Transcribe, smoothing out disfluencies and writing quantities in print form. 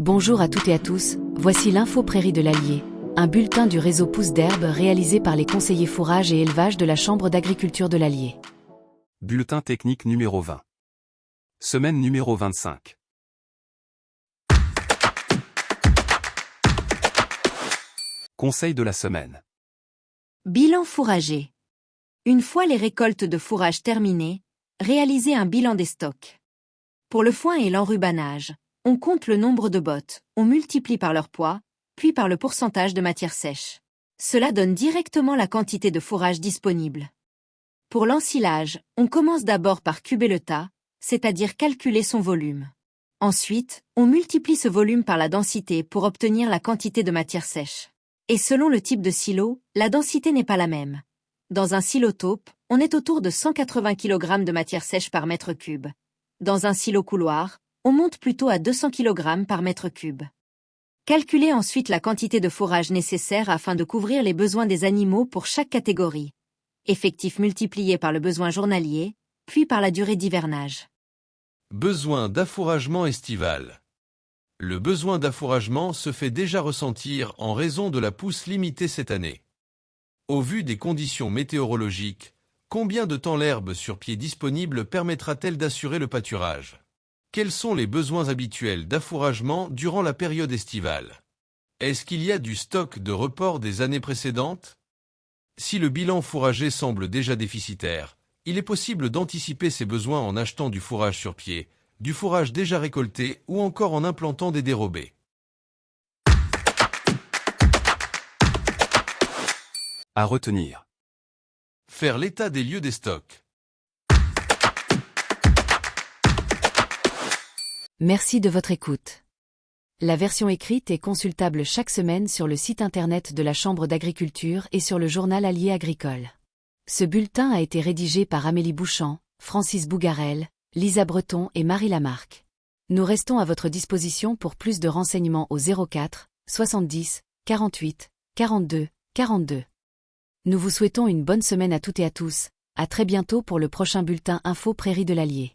Bonjour à toutes et à tous, voici l'info Prairie de l'Allier, un bulletin du réseau Pousse d'herbe réalisé par les conseillers fourrage et élevage de la Chambre d'agriculture de l'Allier. Bulletin technique numéro 20. Semaine numéro 25. Conseil de la semaine. Bilan fourrager. Une fois les récoltes de fourrage terminées, réalisez un bilan des stocks. Pour le foin et l'enrubanage, on compte le nombre de bottes, on multiplie par leur poids, puis par le pourcentage de matière sèche. Cela donne directement la quantité de fourrage disponible. Pour l'ensilage, on commence d'abord par cuber le tas, c'est-à-dire calculer son volume. Ensuite, on multiplie ce volume par la densité pour obtenir la quantité de matière sèche. Et selon le type de silo, la densité n'est pas la même. Dans un silo taupe, on est autour de 180 kg de matière sèche par mètre cube. Dans un silo couloir, on monte plutôt à 200 kg par mètre cube. Calculez ensuite la quantité de fourrage nécessaire afin de couvrir les besoins des animaux pour chaque catégorie. Effectif multiplié par le besoin journalier, puis par la durée d'hivernage. Besoin d'affouragement estival. Le besoin d'affouragement se fait déjà ressentir en raison de la pousse limitée cette année. Au vu des conditions météorologiques, combien de temps l'herbe sur pied disponible permettra-t-elle d'assurer le pâturage? Quels sont les besoins habituels d'affouragement durant la période estivale? Est-ce qu'il y a du stock de report des années précédentes? Si le bilan fourrager semble déjà déficitaire, il est possible d'anticiper ces besoins en achetant du fourrage sur pied, du fourrage déjà récolté ou encore en implantant des dérobés. À retenir. Faire l'état des lieux des stocks. Merci de votre écoute. La version écrite est consultable chaque semaine sur le site internet de la Chambre d'agriculture et sur le journal Allier agricole. Ce bulletin a été rédigé par Amélie Bouchamp, Francis Bougarel, Lisa Breton et Marie Lamarque. Nous restons à votre disposition pour plus de renseignements au 04 70 48 42 42. Nous vous souhaitons une bonne semaine à toutes et à tous, à très bientôt pour le prochain bulletin Info Prairie de l'Allier.